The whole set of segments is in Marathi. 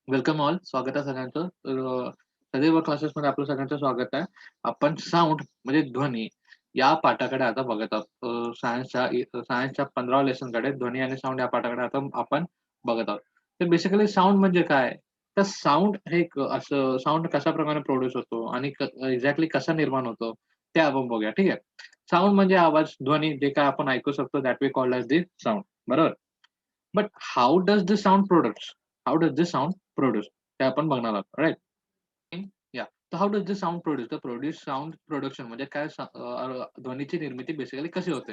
Welcome all. स्वागत आहे सगळ्यांचं. सदैव क्लासेसमध्ये आपलं सगळ्यांचं स्वागत आहे. आपण साउंड म्हणजे ध्वनी या पाठाकडे आता बघत आहोत. सायन्सच्या 15व्या लेसनकडे ध्वनी आणि साउंड या पाठाकडे आता आपण बघत आहोत. तर बेसिकली साउंड म्हणजे काय? तर साउंड हे एक असं साउंड कशाप्रकारे प्रोड्यूस होतो आणि एक्झॅक्टली कसा निर्माण होतो ते आपण बघूया. ठीक आहे. साउंड म्हणजे आवाज, ध्वनी जे काय आपण ऐकू शकतो that we called as the sound. बरोबर? But how does the sound products? How does the sound produce? ते आपण बघणार आहोत. राइट? या. तर how does the sound produce? The produce sound production म्हणजे काय ध्वनीची निर्मिती बेसिकली कशी होते?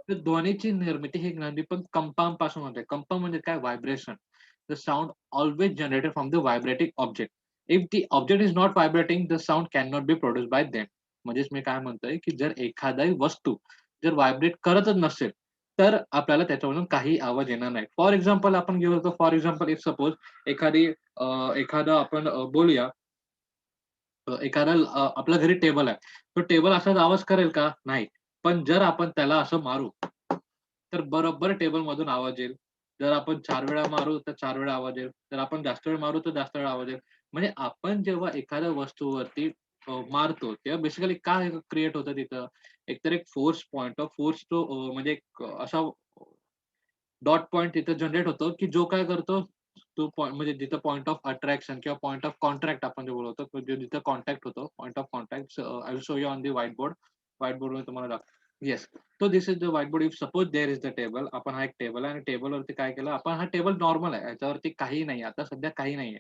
तर ध्वनीची निर्मिती ही नेहमी पण कंपापासून होते. कंप म्हणजे काय? Vibration. The sound always generated from the vibrating object. If the object is not vibrating, the sound cannot be produced by them. म्हणजेच मी काय म्हणतोय, की जर एखादी वस्तू जर व्हायब्रेट करतच नसेल, तर आपल्याला त्याच्यामधून काही आवाज येणार नाही. फॉर एक्झाम्पल आपण घेऊ तर फॉर एक्झाम्पल इफ सपोज एखादी एखादं आपण बोलूया एखादा आपल्या घरी टेबल आहे. तो टेबल असाच आवाज करेल का? नाही. पण जर आपण त्याला असं मारू, तर बरोबर टेबलमधून आवाज येईल. जर आपण 4 वेळा मारू, तर 4 वेळा आवाज येईल. जर आपण जास्त वेळ मारू, तर जास्त वेळा आवाज येईल. म्हणजे आपण जेव्हा एखाद्या वस्तूवरती मारतो, तेव्हा बेसिकली काय क्रिएट होतं तिथं? एकतर एक फोर्स पॉइंट ऑफ फोर्स तो म्हणजे एक असा डॉट पॉइंट तिथे जनरेट होतो, की जो काय करतो, तो पॉइंट म्हणजे जिथं पॉइंट ऑफ अट्रॅक्शन किंवा पॉइंट ऑफ कॉन्ट्रॅक्ट आपण जे बोलतो, म्हणजे जिथं कॉन्टॅक्ट होतो, point of contact I will show you on the white board. White बोर्डवर तुम्हाला yes. So this is the white board. If suppose there is the table. आपण हा एक टेबल आहे आणि टेबलवरती काय केलं आपण हा टेबल नॉर्मल आहे. ह्याच्यावरती काही नाही. आता सध्या काही नाहीये.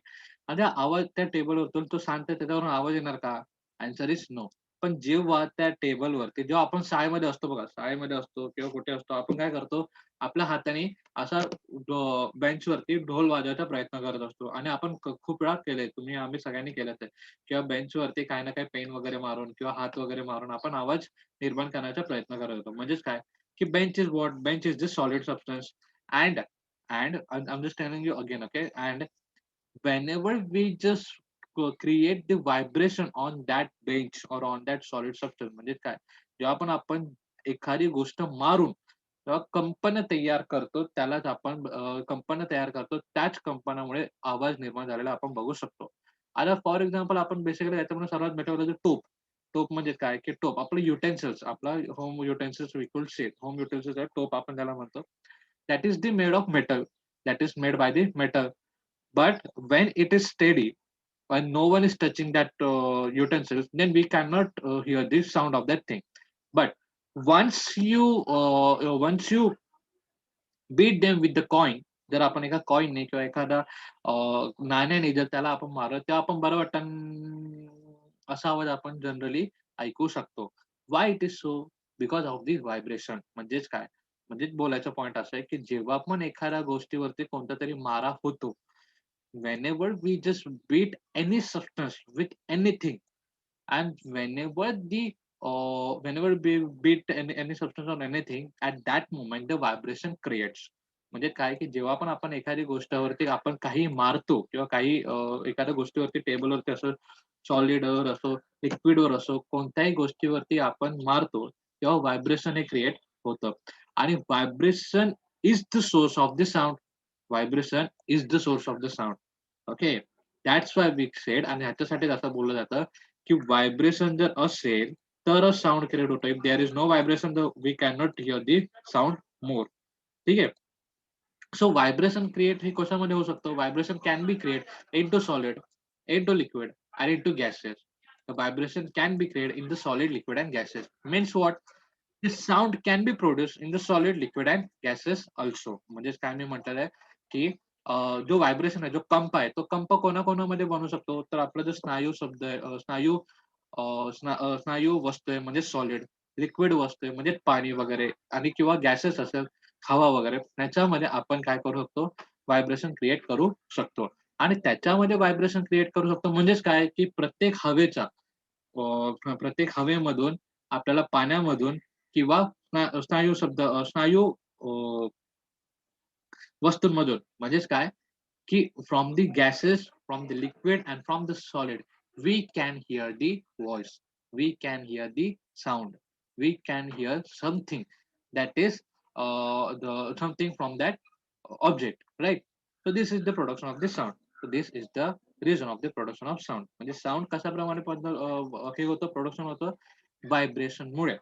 आणि आवाज त्या टेबलवरतून तो शांत आहे त्याच्यावरून आवाज येणार का? Answer is no. पण जेव्हा त्या टेबलवरती जेव्हा आपण शाळेमध्ये असतो बघा, शाळेमध्ये असतो किंवा कुठे असतो, आपण काय करतो, आपल्या हाताने असा बेंचवरती ढोल वाजवायचा प्रयत्न करत असतो आणि आपण खूप वेळा केलंय. आम्ही सगळ्यांनी केलंच आहे. किंवा बेंचवरती काही ना काही पेन वगैरे मारून किंवा हात वगैरे मारून आपण आवाज निर्माण करण्याचा प्रयत्न करत होतो. म्हणजेच काय, की bench is what? Bench is the solid substance and and I am just telling you again, okay? And whenever we just create the vibration on that bench or on that solid substance म्हणजे काय? जेव्हा पण आपण एखादी गोष्ट मारून तेव्हा कंपन तयार करतो, त्यालाच आपण कंपन तयार करतो. त्याच कंपनामुळे आवाज निर्माण झालेला आपण बघू शकतो. आता फॉर एक्झाम्पल आपण बेसिकली याच्यामध्ये सर्वात बेटर म्हणजे टोप. टोप म्हणजे काय? की टोप आपलं युटेन्सिल्स, आपला home utensils we could say home utensils आहे टोप आपण त्याला म्हणतो. That is the made of metal. That is made by the metal. But when it is steady, when no one is touching that utensils, then we cannot hear the sound of that thing. But once you beat them with the coin, जर आपण एका कॉइनने किंवा एखाद्या नाण्याने जर त्याला आपण मारलं, तेव्हा आपण बरं वाटतं असा आवाज आपण जनरली ऐकू शकतो. Why it is so? Because of the vibration. म्हणजेच काय? म्हणजेच बोलायचा पॉइंट असा आहे, की जेव्हा पण एखाद्या गोष्टीवरती कोणतातरी मारा होतो, whenever we just beat any substance with anything, and whenever we beat any substance on anything, at that moment the vibration creates. म्हणजे काय, की जेव्हा पण आपण एखादी गोष्टीवरती आपण काही मारतो किंवा काही एखाद्या गोष्टीवरती टेबलवरती असो, सॉलिडवर असो, लिक्विडवर असो, कोणत्याही गोष्टीवरती आपण मारतो, तेव्हा व्हायब्रेशन हे क्रिएट होतं. आणि vibration is the source of the sound. Vibration is the source of the sound. Okay. That's why we said आणि ह्याच्यासाठीच असं बोललं जातं, की व्हायब्रेशन जर असेल, तरच साउंड क्रिएट होतो. If there is no vibration, तर we can not hear the sound more. ठीक आहे. सो व्हायब्रेशन क्रिएट हे कशामध्ये होऊ शकतं? Vibration can be create into solid, into liquid and into gases. The vibration can be created in the solid, liquid, and gases. Means what? The sound can be produced in the solid, liquid, and gases also. म्हणजेच काय मी म्हटलेलं आहे, की जो व्हायब्रेशन आहे, जो कंप आहे, तो कंप कोणाकोणामध्ये बनू शकतो? तर आपला जो स्नायू शब्द आहे, स्नायू वस्तू आहे म्हणजे सॉलिड, लिक्विड वस्तू आहे म्हणजे पाणी वगैरे आणि किंवा गॅसेस असेल, हवा वगैरे, त्याच्यामध्ये आपण काय करू शकतो? व्हायब्रेशन क्रिएट करू शकतो. आणि त्याच्यामध्ये व्हायब्रेशन क्रिएट करू शकतो म्हणजेच काय, की प्रत्येक हवेमधून आपल्याला पाण्यामधून किंवा स्नायू वस्तूंमधून म्हणजेच काय, की from the gases, from the liquid and from the solid we can hear the voice. We can hear the sound. We can hear something that is the something from that object, right? So this is the production of the sound. This is the reason of the production of sound. म्हणजे साऊंड कशाप्रमाणे हे होतं, प्रोडक्शन होतं व्हायब्रेशनमुळे.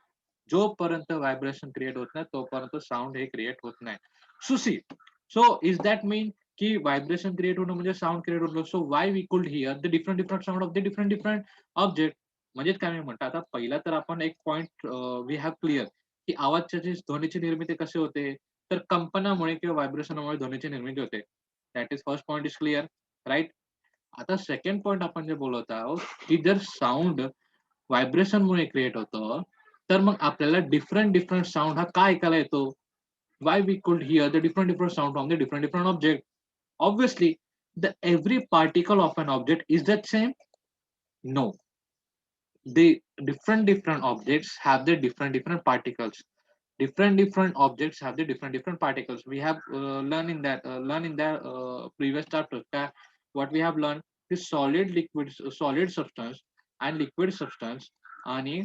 जोपर्यंत व्हायब्रेशन क्रिएट होत नाही तोपर्यंत साऊंड हे क्रिएट होत नाही. सुसी, सो इज दॅट मीन की व्हायब्रेशन क्रिएट होणं म्हणजे साऊंड क्रिएट होणं. सो वाय वी कुड here the different different sound of the different different object. म्हणजेच काय मी म्हणतो, आता पहिला तर आपण एक पॉइंट वी हॅव क्लिअर की आवाजच्या ध्वनीची निर्मिती कशी होते, तर कंपनामुळे किंवा व्हायब्रेशनमुळे ध्वनीची निर्मिती होते. That is first point is clear, right. आता सेकंड पॉइंट आपण जे बोलत आहोत की जर साऊंड व्हायब्रेशनमुळे क्रिएट होतं, तर मग आपल्याला डिफरंट डिफरंट साऊंड हा का ऐकायला येतो? Why we could hear the different different sound from the different different object? Obviously, the every particle of an object is that same? No. The different different objects have the different different particles. Different different objects have the different different particles. We have learned in the previous chapter that what we have learned is solid substance and liquid substance आणि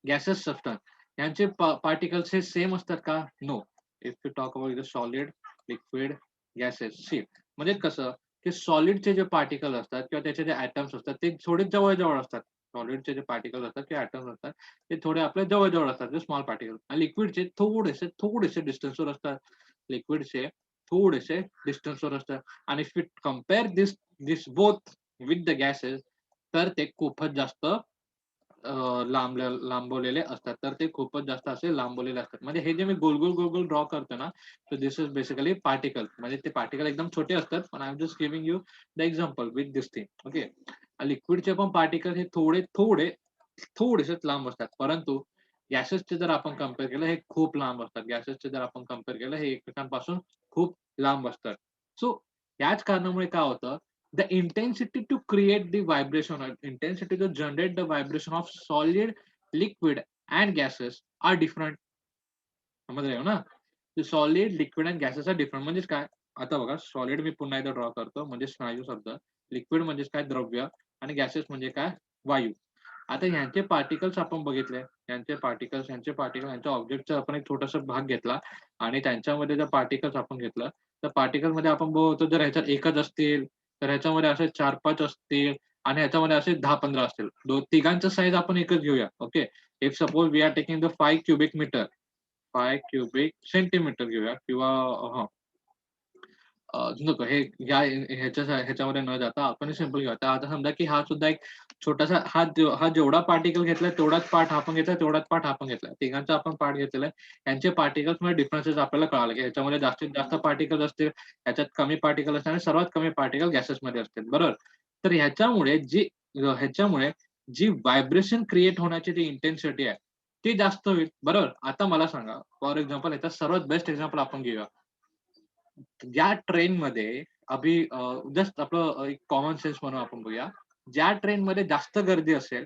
gaseous substance यांचे particles हे सेम असतात का? No. If you talk about the solid, liquid, gases, see, म्हणजे कसं की सॉलिडचे जे पार्टिकल असतात किंवा त्याचे जे ऍटम्स असतात ते थोडे जवळ जवळ असतात. सॉलिडचे जे पार्टिकल असतात किंवा ऍटम्स असतात ते थोडे आपल्या जवळ जवळ असतात, जे स्मॉल पार्टिकल. आणि लिक्विडचे थोडेसे थोडेसे डिस्टन्सवर असतात. लिक्विडचे थोडेसे डिस्टन्सवर असतात. आणि if you compare this this both with the gases, तर ते खूपच जास्त लांबवलेले असतात. तर ते खूपच जास्त असे लांबवलेले असतात. म्हणजे हे जे मी गोल गोल गोल गोल ड्रॉ करतो ना, तर दिस इज बेसिकली पार्टिकल. म्हणजे ते पार्टिकल एकदम छोटे असतात, पण I am just giving you the example with this thing. Okay. लिक्विडचे पण पार्टिकल हे थोडे थोडे थोडेसेच लांब असतात, परंतु गॅसेसचे जर आपण कम्पेअर केलं हे खूप लांब असतात. गॅसेसचे जर आपण कम्पेअर केलं हे एकमेकांपासून खूप लांब असतात. सो याच कारणामुळे काय होतं, the intensity to create the vibration or intensity to generate the vibration of solid, liquid and gases are different. समज रहे हो ना? Solid, liquid and gases are different. म्हणजेच काय, आता बघा, सॉलिड मी पुन्हा एकदा ड्रॉ करतो म्हणजे स्नायू शब्द. लिक्विड म्हणजेच काय, द्रव्य. आणि गॅसेस म्हणजे काय, वायू. आता ह्यांचे पार्टिकल्स आपण बघितले, ह्यांचे पार्टिकल ह्यांच्या ऑब्जेक्टचा आपण एक छोटासा भाग घेतला आणि त्यांच्यामध्ये जर पार्टिकल्स आपण घेतलं, तर पार्टिकलमध्ये आपण बघतो जर ह्याच्यात एकच असतील, तर ह्याच्यामध्ये असे 4-5 असतील आणि ह्याच्यामध्ये असे 10-15 असतील. तिघांचं साईज आपण एकच घेऊया. Okay. If suppose we are taking the 5 cubic metre, 5 cubic centimetre घेऊया किंवा नको हे ह्याच्यामध्ये न जाता आपण सिंपल घेऊया. तर आता समजा की हा सुद्धा एक छोटासा हा जेवढा पार्टिकल घेतलाय तेवढाच पार्ट आपण घेतलाय, तेवढाच पार्ट आपण घेतलाय. तिघांचा आपण पार्ट घेतलेला आहे. यांचे पार्टिकल्स मध्ये डिफरन्सेस आपल्याला कळाले की ह्याच्यामध्ये जास्तीत जास्त पार्टिकल असतील, ह्याच्यात कमी पार्टिकल असतील आणि सर्वात कमी पार्टिकल गॅसेसमध्ये असतील. बरोबर. तर ह्याच्यामुळे जी व्हायब्रेशन क्रिएट होण्याची जी इंटेन्सिटी आहे ती जास्त होईल. बरोबर. आता मला सांगा, फॉर एक्झाम्पल ह्याचा सर्वात बेस्ट एक्झाम्पल आपण घेऊया. ज्या ट्रेनमध्ये जस्ट आपलं एक कॉमन सेन्स म्हणून आपण बघूया. ज्या ट्रेनमध्ये जास्त गर्दी असेल,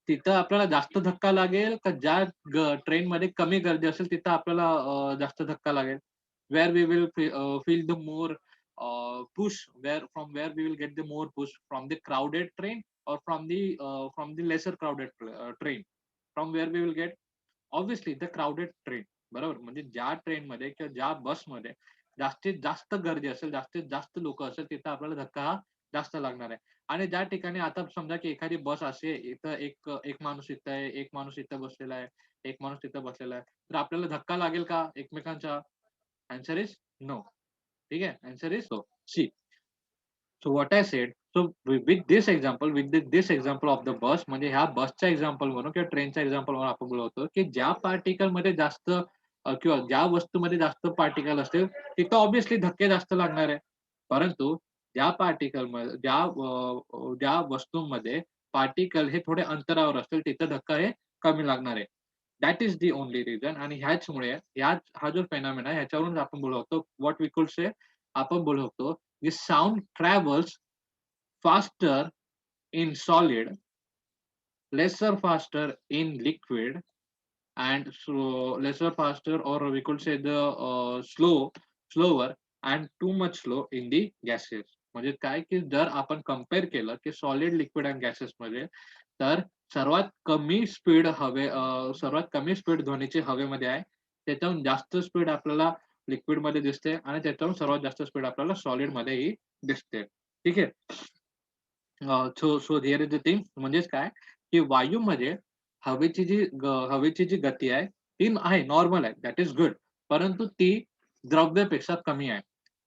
तिथं आपल्याला जास्त धक्का लागेल का ज्या ट्रेनमध्ये कमी गर्दी असेल तिथं आपल्याला जास्त धक्का लागेल? Where we will feel the more push, where we will get the more push from the crowded train or from the lesser crowded train? From where we will get? Obviously the crowded train. बरोबर. म्हणजे ज्या ट्रेनमध्ये किंवा ज्या बसमध्ये जास्तीत जास्त गर्दी असेल, जास्तीत जास्त लोक असेल, तिथं आपल्याला धक्का हा जास्त लागणार आहे. आणि ज्या ठिकाणी आता समजा की एखादी बस अशी इथं एक एक माणूस इथं आहे, एक माणूस इथं बसलेला आहे, एक माणूस तिथं बसलेला आहे, तर आपल्याला धक्का लागेल का एकमेकांच्या? Answer is no. ठीक आहे. Answer is no. See, so what I said, so with this example of the bus, म्हणजे ह्या बसच्या एक्झाम्पल म्हणून किंवा ट्रेनच्या एक्झाम्पल म्हणून आपण बोलतो की ज्या पार्टिकल मध्ये जास्त किंवा ज्या वस्तूमध्ये जास्त पार्टिकल असतील तिथं ऑब्व्हियसली धक्के जास्त लागणार आहे. परंतु ज्या पार्टिकल ज्या वस्तूंमध्ये पार्टिकल हे थोडे अंतरावर असतील तिथं धक्का हे कमी लागणार आहे. That is the only reason. आणि ह्याचमुळे हा जो फेनॉमेना आहे ह्याच्यावरून आपण बोलतो व्हॉट वी कुड से, आपण बोलतो की sound travels faster in solid, lesser faster in liquid, and so lesser faster, or we could say the slower, and too much slow in the gases. म्हणजे काय की जर आपण कम्पेअर केलं की सॉलिड, लिक्विड अँड गॅसेस मध्ये, तर सर्वात कमी स्पीड ध्वनीची हवेमध्ये आहे. त्याच्याहून जास्त स्पीड आपल्याला लिक्विड मध्ये दिसते आणि त्याच्याहून सर्वात जास्त स्पीड आपल्याला सॉलिड मध्येही दिसते. ठीक आहे. So here is the thing, म्हणजेच काय, की वायूमध्ये हवेची जी गती आहे, ती आहे, नॉर्मल आहे. That is good. परंतु ती द्रव्यापेक्षा कमी आहे.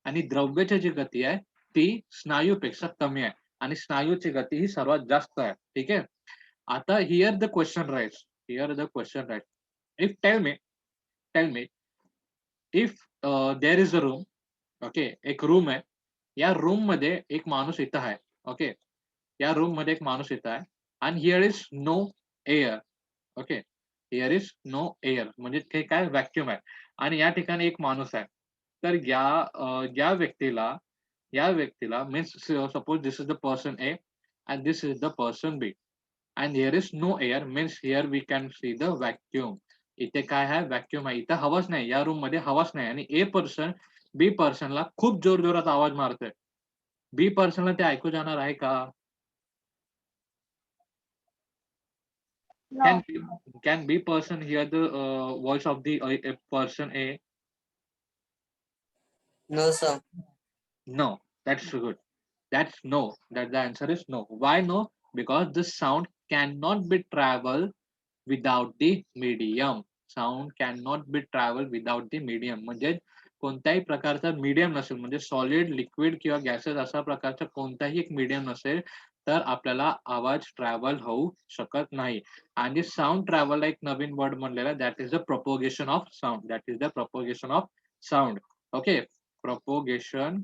आणि द्रव्याची जी गती आहे, ती स्नायूपेक्षा कमी आहे. आणि स्नायूची गती ही सर्वात जास्त आहे. ठीक आहे. आता here the question rights. Here the question rights. If tell me if there is a room. Okay, एक रूम आहे. या रूम मध्ये एक माणूस इथं आहे. ओके, या रूम मध्ये एक माणूस इथं आहे. आणि here is no air. Okay, here is no air म्हणजे ते काय, व्हॅक्युम आहे. आणि या ठिकाणी एक माणूस आहे. तर या व्यक्तीला means, suppose this is the person A and this is the person B, and here is no air means here we can see the vacuum. इथे काय आहे, व्हॅक्युम आहे. इथं हवाच नाही, या रूम मध्ये हवाच नाही. आणि ए पर्सन बी पर्सनला खूप जोर जोरात आवाज मारतोय. बी पर्सनला ते ऐकू जाणार आहे का? Can No. can B person hear the voice of the person A? No, sir. No, that's good. That's no. That the answer is no. Why no? Because the sound cannot be travel without the medium. Sound cannot be travel without the medium. म्हणजे कोणत्याही प्रकारचा मीडियम नसेल, म्हणजे सॉलिड, लिक्विड किंवा गॅसेस अशा प्रकारचा कोणताही एक मीडियम नसेल, तर आपल्याला आवाज ट्रॅव्हल होऊ शकत नाही. आणि साऊंड ट्रॅव्हल एक नवीन वर्ड म्हणलेला, that is the propagation of sound. That is the propagation of sound. Okay, propagation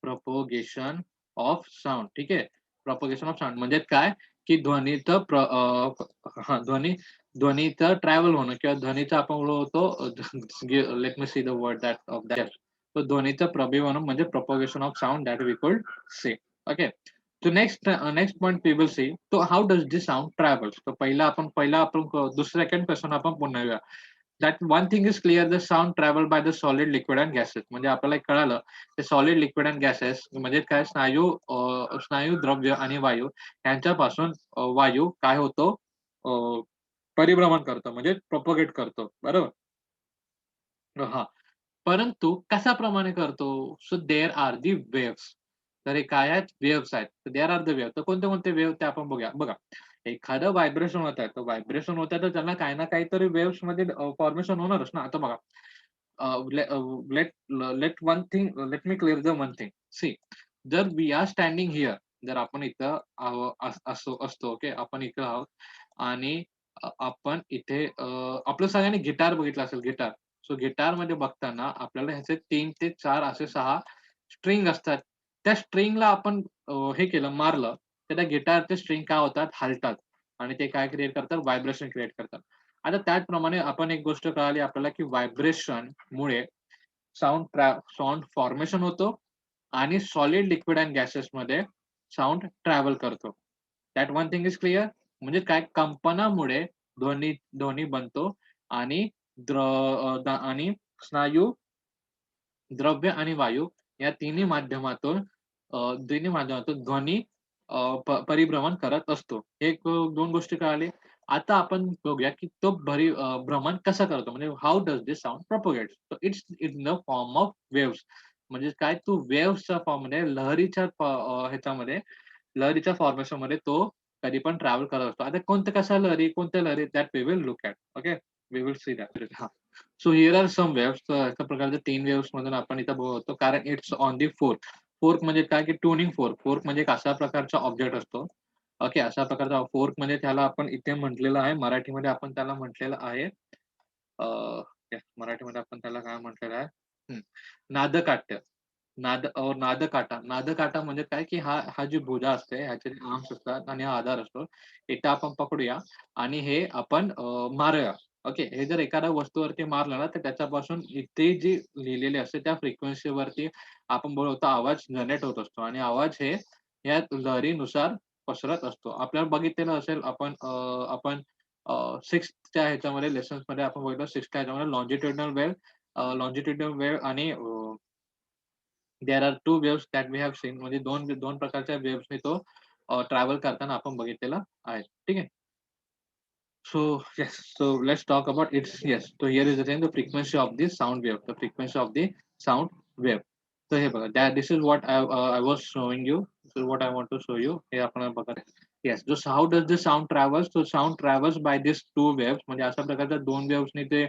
propagation of sound. ठीक आहे. प्रोपोगेशन ऑफ साऊंड म्हणजे काय, की ध्वनीचं ट्रॅव्हल होणं किंवा ध्वनीचं आपण बोलतो, let me see the word that of that. तो ध्वनीचं प्रभिवनं म्हणजे propagation of sound, that we could say. Okay. So next point we will see. So how does this sound travels? So पहिला आपण दुसरा सेकंड क्वेश्चन आपण पुन्हा घेऊया. That one thing is clear, the sound travel by the solid, liquid and gases. म्हणजे आपल्याला एक कळालं, ते सॉलिड, लिक्विड अँड गॅसेस म्हणजे काय, स्नायू द्रव्य आणि वायू यांच्यापासून वायू काय होतो, परिभ्रमण करतो म्हणजे प्रोपोगेट करतो. बरोबर. हा. परंतु कशाप्रमाणे करतो? So there are the waves. तर हे काय आहेत, वेव्स आहेत. There are the wave. तर कोणते कोणते वेव्ह ते आपण बघूया. बघा, एखादं व्हायब्रेशन होत आहे, तर व्हायब्रेशन होत आहे, तर त्यांना काही ना काहीतरी वेव्स मध्ये फॉर्मेशन होणारच ना. आता बघा, let let one thing let me clear the one thing. See, जर वी आर स्टँडिंग हिअर, जर आपण इथं असतो, ओके, आपण इथं आहोत. आणि आपण इथे आपलं सगळ्यांनी गिटार बघितलं असेल, गिटार. सो गिटारमध्ये बघताना आपल्याला ह्याचे 3 ते 4 असे 6 स्ट्रिंग असतात. त्या स्ट्रिंगला आपण हे केलं, मारलं, तर त्या गिटारचे स्ट्रिंग काय होतात, हलतात. आणि ते काय क्रिएट करतात, व्हायब्रेशन क्रिएट करतात. आता त्याचप्रमाणे आपण एक गोष्ट कळाली आपल्याला, की व्हायब्रेशनमुळे साऊंड फॉर्मेशन होतो. आणि सॉलिड, लिक्विड अँड गॅसेसमध्ये साऊंड ट्रॅव्हल करतो. That one thing is clear. म्हणजे काय, कंपनामुळे ध्वनी ध्वनी बनतो. आणि आणि स्नायू, द्रव्य आणि वायू या तिन्ही माध्यमातून ध्वनी परिभ्रमण करत असतो. हे एक 2 गोष्टी कळाली. आता आपण बघूया, की तो भ्रमण कसं करतो, म्हणजे how does this sound propagates. So it's in the form of waves. म्हणजे काय, तो वेव्हच्या फॉर्ममध्ये, ह्याच्यामध्ये, लहरीच्या फॉर्मेशनमध्ये तो कधी पण ट्रॅव्हल करत असतो. आता कोणत्या लहरी, that we will look at. Okay, we will see that. हां. So here are some waves. तर अशा प्रकारच्या 3 वेव्हज मधून आपण इथं बघतो, कारण it's on the fork. Fork म्हणजे काय, की ट्युनिंग फोर्क. फोर्क म्हणजे एक अशा प्रकारचा ऑब्जेक्ट असतो. ओके, अशा प्रकारचा फोर्क म्हणजे त्याला आपण इथे म्हटलेलं आहे, मराठीमध्ये आपण त्याला म्हटलेलं आहे, मराठीमध्ये आपण त्याला काय म्हटलेलं आहे, नादकाठ्य. नादकाटा. नादकाटा म्हणजे काय, की हा जी भुजा असते, ह्याचे आर्म्स असतात आणि हा आधार असतो. इथं आपण पकडूया आणि हे आपण मारूया. ओके, हे जर एखाद्या वस्तूवरती मारलं ना, तर त्याच्यापासून इथे जी लिहिलेली असते त्या फ्रिक्वेन्सीवरती आपण बोलतो आवाज जनरेट होत असतो. आणि आवाज हे या लहरीनुसार पसरत असतो. आपल्याला बघितलेलं असेल, आपण सिक्स्थच्या ह्याच्यामध्ये, लेसन्समध्ये आपण बघितलं, सिक्स्थच्या ह्याच्यामध्ये लॉन्जिट्युडनल वेव्ह आणि there are 2 waves that we have seen. म्हणजे दोन प्रकारच्या वेव्हजनी तो ट्रॅव्हल करताना आपण बघितलेला आहे. ठीक आहे. So yes, so let's talk about its, yes. So here is the thing, the frequency of the sound wave, the frequency of the sound wave. तर हे बघा, this is what I was showing you, this is what I want to show you. हे आपण बघा. येस, जो how does the sound travels, तो sound travels by this two waves, म्हणजे अशा प्रकारच्या दोन वेव्सनी ते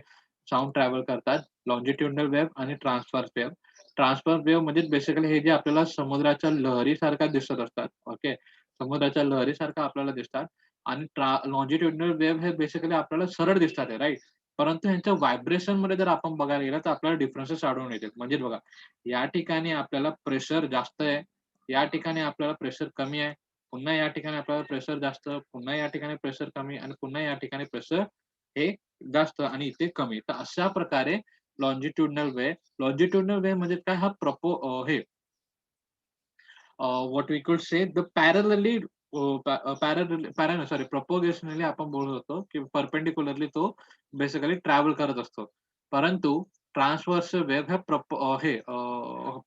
साऊंड ट्रॅव्हल करतात, लॉन्जिट्युडनल वेव्ह आणि ट्रान्सफर वेव्ह. ट्रान्सफर वेव्ह म्हणजे बेसिकली हे जे आपल्याला समुद्राच्या लहरीसारखा दिसत असतात, ओके, समुद्राच्या लहरीसारखा आपल्याला दिसतात. आणि लॉन्जिट्युडनल वेव्ह हे बेसिकली आपल्याला सरळ दिसतात, राईट. परंतु ह्यांच्या व्हायब्रेशन मध्ये जर आपण बघायला गेलं तर आपल्याला डिफरन्सेस आढळून येतील. म्हणजे बघा, या ठिकाणी आपल्याला प्रेशर जास्त आहे, या ठिकाणी आपल्याला प्रेशर कमी आहे, पुन्हा या ठिकाणी आपल्याला प्रेशर जास्त, पुन्हा या ठिकाणी प्रेशर कमी, आणि पुन्हा या ठिकाणी प्रेशर हे जास्त आणि इथे कमी. तर अशा प्रकारे लॉन्जिट्युडनल वे म्हणजे काय, हा हे what we could say the parallelly, sorry, propagationally आपण बोलत होतो की परपेंडिक्युलरली तो बेसिकली ट्रॅव्हल करत असतो. परंतु ट्रान्सव्हर्स वेव्ह हे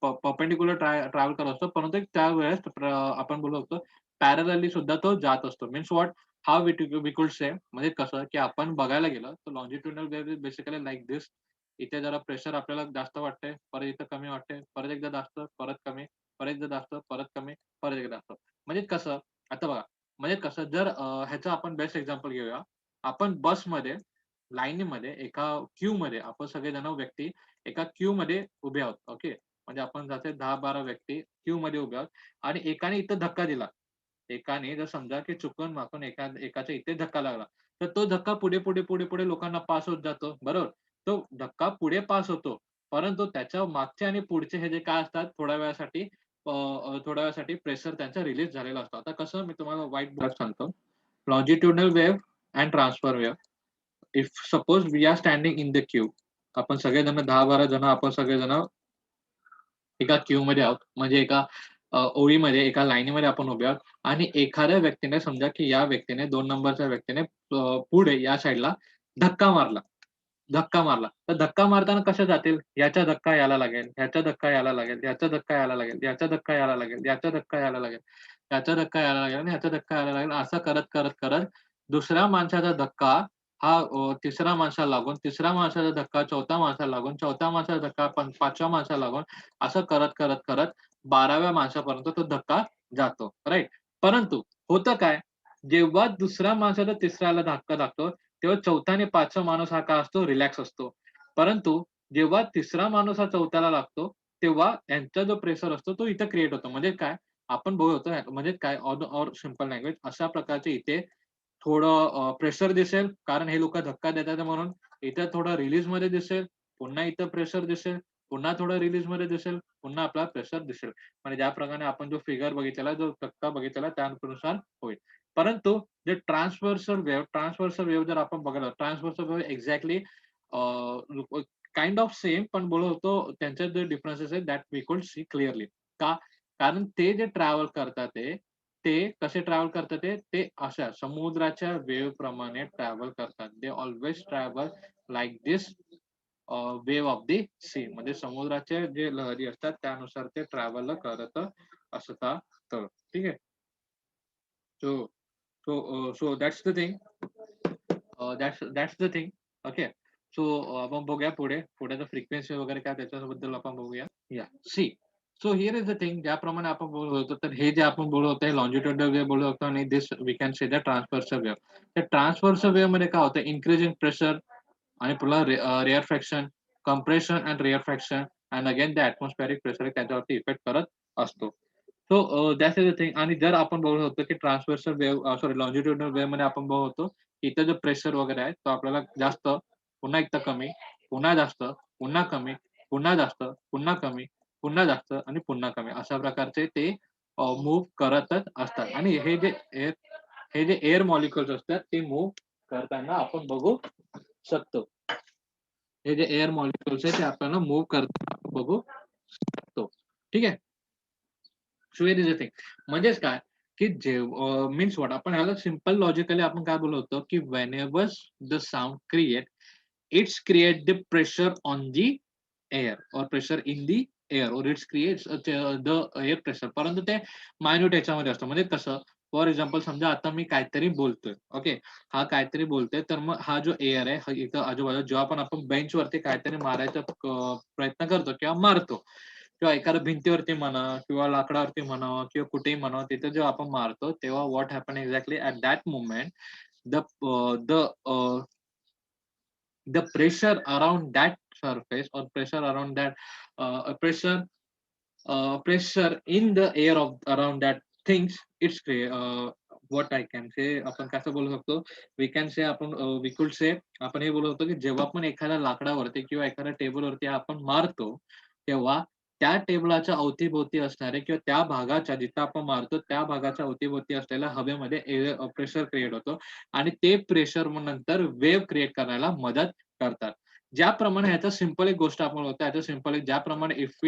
परपेंडिक्युलर ट्रॅव्हल करत असतो, परंतु त्यावेळेस आपण बोलत होतो पॅरलली सुद्धा तो जात असतो. Means what, how we could से, म्हणजे कसं की आपण बघायला गेलं तर longitudinal wave is basically like this. इथे जरा प्रेशर आपल्याला जास्त वाटतंय, परत इथं कमी वाटतंय, परत एकदा जास्त, परत कमी, परत एकदा जास्त, परत कमी, परत एकदा जास्त. म्हणजे कसं, आता बघा, म्हणजे कसं, जर ह्याचं आपण बेस्ट एक्झाम्पल घेऊया. आपण बसमध्ये, लाईनीमध्ये, एका क्यू मध्ये आपण सगळेजण व्यक्ती एका क्यू मध्ये उभे आहोत, ओके. म्हणजे आपण जाते 10-12 व्यक्ती क्यू मध्ये उभे आहोत, आणि एकाने इथं धक्का दिला. एकाने जर समजा की चुकून माकून एकाच्या इथे धक्का लागला, तर तो धक्का पुढे पुढे पुढे पुढे लोकांना पास होत जातो, बरोबर. तो धक्का पुढे पास होतो, परंतु त्याच्या मागचे आणि पुढचे हे जे काय असतात, थोड्या वेळासाठी प्रेशर त्यांचा रिलीज झालेला असतो. आता कसं, मी तुम्हाला व्हाईट बोर्ड सांगतो. Longitudinal wave and transfer wave. If suppose we are standing in the queue, आपण सगळेजण 10-12 जण, आपण सगळेजण एका क्यू मध्ये आहोत, म्हणजे एका ओळीमध्ये, एका लाईनीमध्ये आपण उभे आहोत. आणि एखाद्या व्यक्तीने, समजा की या व्यक्तीने, 2 नंबरच्या व्यक्तीने पुढे या साईडला धक्का मारला. धक्का मारला. तर धक्का मारताना कशा जातील? ह्याचा धक्का याला लागेल, ह्याचा धक्का याला लागेल, ह्याचा धक्का याला लागेल, ह्याचा धक्का याला लागेल, ह्याचा धक्का याला लागेल, ह्याचा धक्का यायला लागेल आणि ह्याचा धक्का यायला लागेल. असं करत, करत, करत दुसऱ्या माणसाचा धक्का हा तिसऱ्या माणसाला लागून, तिसऱ्या माणसाचा धक्का चौथ्या माणसाला लागून, चौथ्या माणसाचा धक्का पाचव्या माणसाला लागून, असं करत, करत, करत 12व्या माणसापर्यंत तो धक्का जातो, राइट. परंतु होतं काय? जेव्हा दुसऱ्या माणसाचा तिसऱ्याला धक्का लागतो, तेव्हा चौथा आणि पाचवा माणूस हा काय असतो? रिलॅक्स असतो. परंतु जेव्हा तिसरा माणूस हा चौथ्याला लागतो, तेव्हा यांचा जो प्रेशर असतो तो इथं क्रिएट होतो. म्हणजे काय? आपण बघतो, म्हणजे काय, ऑर सिंपल लँग्वेज, अशा प्रकारचे इथे थोडं प्रेशर दिसेल, कारण हे लोकं धक्का देतात म्हणून. इथे थोडं रिलीजमध्ये दिसेल, पुन्हा इथं प्रेशर दिसेल, पुन्हा थोडं रिलीजमध्ये दिसेल, पुन्हा आपल्याला प्रेशर दिसेल. म्हणजे ज्याप्रमाणे आपण जो फिगर बघितलेला, जो तक्ता बघितलेला त्यानुसार होईल. परंतु जे ट्रान्सव्हर्सल वेव्ह जर आपण बघायला, transversal wave exactly kind of same, पण बोलत होतो त्यांच्यात जे डिफरन्सेस आहेत that we could see clearly. का? कारण ते जे ट्रॅव्हल करतात ते कसे ट्रॅव्हल करतात, ते अशा समुद्राच्या वेव्ह प्रमाणे ट्रॅव्हल करतात. They always travel like this wave of the sea. म्हणजे समुद्राचे जे लहरी असतात त्यानुसार ते ट्रॅव्हल करत असतात. ठीक आहे. So so that's the thing. That's the thing. Okay. So आपण बघूया पुढे, पुढे फ्रिक्वेन्सी वगैरे काय त्याच्याबद्दल आपण बघूया. या see. So here is the thing, ज्याप्रमाणे आपण बोलत होतो, तर हे जे आपण बोलत होतो, हे लॉन्जिट्युडनल वेव्ह बोलत होतो, आणि this we can say the transversal wave. त्या ट्रान्सव्हर्सल वेव्ह मध्ये काय होतं? इन्क्रीजिंग प्रेशर, आणि पुन्हा rarefaction, compression and rarefaction, and again the atmospheric pressure त्याच्यावरती इफेक्ट करत असतो. So that's is the thing. आणि जर आपण बघत होतो की transversal wave, sorry, longitudinal wave मध्ये आपण बघत होतो, इथं जो प्रेशर वगैरे आहे तो आपल्याला जास्त, पुन्हा एकदा कमी, पुन्हा जास्त, पुन्हा कमी, पुन्हा जास्त, पुन्हा कमी, पुन्हा जास्त आणि पुन्हा कमी, अशा प्रकारचे ते मूव्ह करतच असतात. आणि हे जे एअर मॉलिक्युल्स असतात ते मूव्ह करताना आपण बघू शकतो. हे जे एअर मॉलिक्युल्स आहे ते आपल्याला मूव्ह करताना बघू शकतो. ठीक आहे. So here is the thing. म्हणजेच काय, की मीन्स व्हॉट, आपण ह्याला सिंपल लॉजिकली आपण काय बोलत होतो, की whenever the sound create, it's create the pressure on the air, और प्रेशर इन द एअर, और it's creates the air pressure. परंतु ते मायन्यूट याच्यामध्ये असतं. म्हणजे कसं, फॉर एक्झाम्पल समजा आता मी काहीतरी बोलतोय, ओके, हा काहीतरी बोलतोय, तर मग हा जो एअर आहे इथं आजूबाजूला, जेव्हा पण आपण बेंचवरती काहीतरी मारायचा प्रयत्न करतो किंवा मारतो, किंवा एखाद्या भिंतीवरती म्हणा किंवा लाकडावरती म्हणा किंवा कुठेही म्हणा, तिथे जेव्हा आपण मारतो तेव्हा what happen exactly at that moment the the the pressure around that surface or pressure around that pressure in the air of around that things what I can say आपण कसं बोलू शकतो we can say आपण we could say आपण हे बोलू शकतो की जेव्हा पण एखाद्या लाकडावरती किंवा एखाद्या टेबलवरती आपण मारतो तेव्हा त्या टेबलाच्या अवतीभोवती असणारे किंवा त्या भागाच्या जिथं आपण मारतो त्या भागाच्या अवतीभोवती असलेल्या हवेमध्ये प्रेशर क्रिएट होतो आणि ते प्रेशर मग नंतर वेव्ह क्रिएट करायला मदत करतात. ज्याप्रमाणे ह्याचा सिंपल एक गोष्ट आपण होतो ह्याचा सिंपल एक ज्याप्रमाणे इफ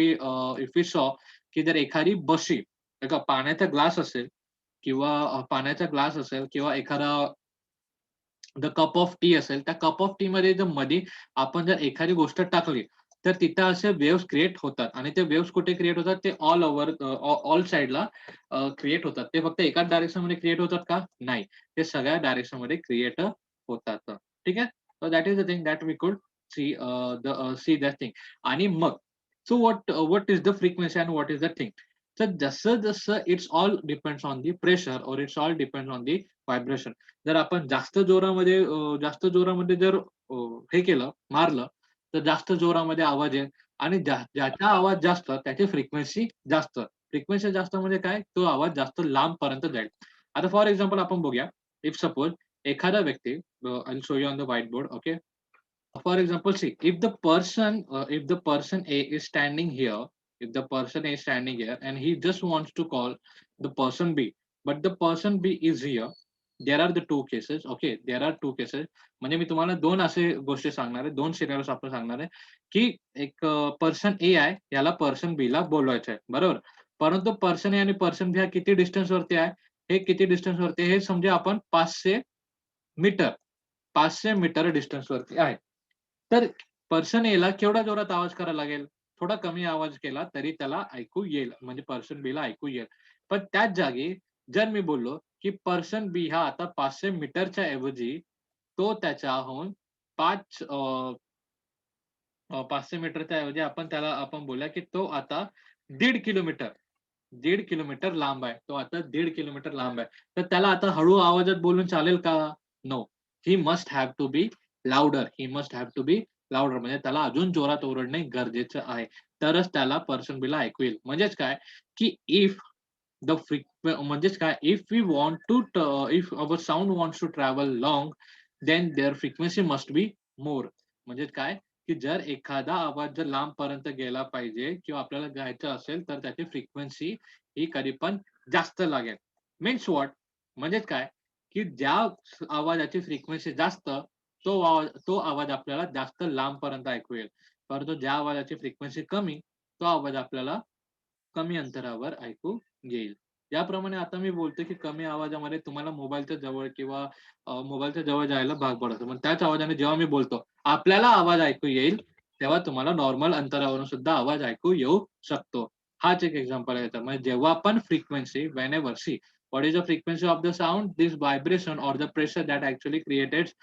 वी सॉ की जर एखादी बशी एका पाण्याचा ग्लास असेल किंवा पाण्याचा ग्लास असेल किंवा एखादा द कप ऑफ टी असेल, त्या कप ऑफ टी मध्ये जर मध्ये आपण जर एखादी गोष्ट टाकली, तर तिथं असे वेव्हज क्रिएट होतात आणि ते वेव्हज कुठे क्रिएट होतात? ते ऑल ओव्हर ऑल साइडला क्रिएट होतात. ते फक्त एकाच डायरेक्शनमध्ये क्रिएट होतात का? नाही. ते सगळ्या डायरेक्शनमध्ये क्रिएट होतात. ठीक आहे? So that is the thing that we could see that thing आणि मग so what is the frequency and what is the thing? तर जसं it's all depends on the pressure or it's all depends on the vibration. जर आपण जास्त जोरामध्ये जर हे केलं, मारलं, तर जास्त जोरामध्ये आवाज येईल आणि ज्याचा आवाज जास्त त्याची फ्रिक्वेन्सी जास्त. फ्रिक्वेन्सी जास्त म्हणजे काय? तो आवाज जास्त लांबपर्यंत जाईल. आता फॉर एक्झाम्पल आपण बघूया, इफ सपोज एखादा व्यक्ती I will show you on the white board, okay. For example, see, if the person A is standing here, if the person A is standing here and he just wants to call the person B, but the person B is here, there are the two cases, okay, there are two cases. म्हणजे मी तुम्हाला दोन असे गोष्टी सांगणार आहे, दोन सिनारिओस आपण सांगणार आहे, की एक पर्सन ए आहे, याला पर्सन बी ला बोलवायचं आहे, बरोबर? परंतु पर्सन ए आणि पर्सन बी हा किती डिस्टन्स वरती आहे? हे किती डिस्टन्स वरती आहे? हे समजा आपण 500 मीटर 500 मीटर डिस्टन्स वरती आहे. तर पर्सन एला केवढा जोरात आवाज करायला लागेल? थोडा कमी आवाज केला तरी त्याला ऐकू येईल. म्हणजे पर्सन बीला ऐकू येईल. पण त्याच जागी जर मी बोललो, की पर्सन बी हा आता 500 मीटरच्या ऐवजी तो त्याच्याहून 5 500 मीटरच्या ऐवजी आपण बोलूया, की तो आता 1.5 किलोमीटर 1.5 किलोमीटर लांब आहे. तो आता 1.5 किलोमीटर लांब आहे. तर त्याला आता हळू आवाजात बोलून चालेल का? No. He must have to be louder. He must have to be louder. म्हणजे त्याला अजून जोरात ओरडणे गरजेचं आहे. तरच त्याला पर्सन बीला ऐकू येईल. म्हणजेच काय, की म्हणजेच काय, if our sound wants to travel long, then their frequency must be more. म्हणजे काय, की जर एखादा आवाज जर लांबपर्यंत गेला पाहिजे किंवा आपल्याला गायचं असेल, तर त्याची फ्रिक्वेन्सी ही कधी पण जास्त लागेल. Means what? म्हणजेच काय, की ज्या आवाजाची फ्रिक्वेन्सी जास्त, तो आवाज आपल्याला जास्त लांबपर्यंत ऐकू येईल. परंतु ज्या आवाजाची फ्रिक्वेन्सी कमी, तो आवाज आपल्याला कमी अंतरावर ऐकू येईल. याप्रमाणे आता मी बोलतोय, की कमी आवाजामध्ये तुम्हाला मोबाईलच्या जवळ किंवा मोबाईलच्या जवळ जायला भाग पडतं. पण त्याच आवाजाने जेव्हा मी बोलतो, आपल्याला आवाज ऐकू येईल, तेव्हा तुम्हाला नॉर्मल अंतरावरून सुद्धा आवाज ऐकू येऊ शकतो. हाच एक एक्झाम्पल आहे याचा. म्हणजे जेव्हा आपण frequency whenever see what is the frequency of the sound? This vibration or the pressure that actually created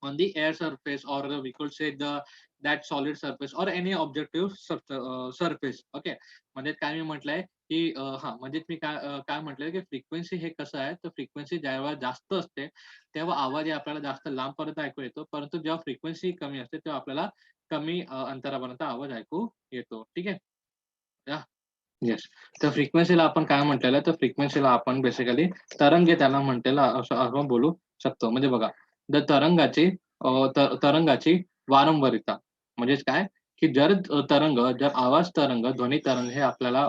on the air surface, or we could say that solid surface or any objective surface. Okay. म्हणजे काय मी म्हटलंय, की हां, म्हणजे मी काय म्हटलंय, की फ्रिक्वेन्सी हे कसं आहे, तर फ्रिक्वेन्सी जेव्हा जास्त असते, तेव्हा आवाज हे आपल्याला जास्त लांबपर्यंत ऐकू येतो. परंतु जेव्हा फ्रिक्वेन्सी कमी असते, तेव्हा आपल्याला कमी अंतरापर्यंत आवाज ऐकू येतो. ठीक आहे? या येस. तर फ्रिक्वेन्सीला आपण काय म्हटलेलं आहे, तर फ्रिक्वेन्सीला आपण बेसिकली तरंगे त्याला म्हटलेलं असं आपण बोलू शकतो. म्हणजे बघा, द तरंगाची तरंगाची वारंवारिता. म्हणजेच काय, की जर आवाज तरंग, ध्वनी तरंग हे आपल्याला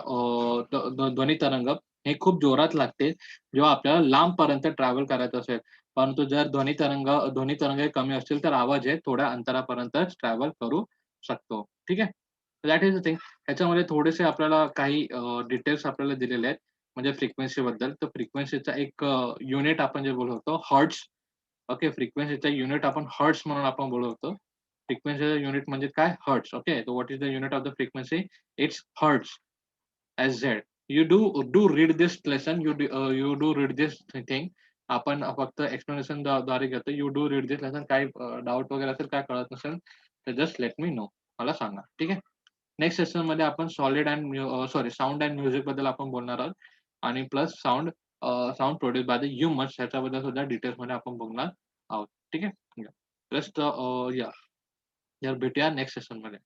ध्वनी तरंग हे खूप जोरात लागते, जेव्हा आपल्याला लांबपर्यंत ट्रॅव्हल करायचं असेल. परंतु जर ध्वनी तरंग हे कमी असतील, तर आवाज हे थोड्या अंतरापर्यंतच ट्रॅव्हल करू शकतो. ठीक आहे? That is the thing. ह्याच्यामध्ये थोडेसे आपल्याला काही डिटेल्स आपल्याला दिलेले आहेत. म्हणजे फ्रिक्वेन्सीबद्दल. तर फ्रिक्वेन्सीचा एक युनिट आपण जे बोलतो हर्ट्झ. ओके. फ्रिक्वेन्सीचा युनिट आपण हर्ट्झ म्हणून आपण बोलवतो. फ्रिक्वेन्सीचा युनिट म्हणजे काय? Hertz. Okay. So what is the unit of the frequency? It's hertz. S-Z. You do read this lesson. You do read this thing. आपण फक्त एक्सप्लेनेशन द्वारे घेतो. You do read this lesson. काही डाउट वगैरे असेल, काय कळत नसेल, तर जस्ट लेट मी नो. मला सांगा. ठीक आहे. नेक्स्ट सेशनमध्ये आपण solid and sorry sound and music बद्दल आपण बोलणार आहोत आणि plus sound produce by the humans ह्याच्याबद्दल सुद्धा डिटेल्समध्ये आपण बघणार आहोत. ठीक आहे. जस्ट या. भेटूया नेक्स्ट सेशनमध्ये.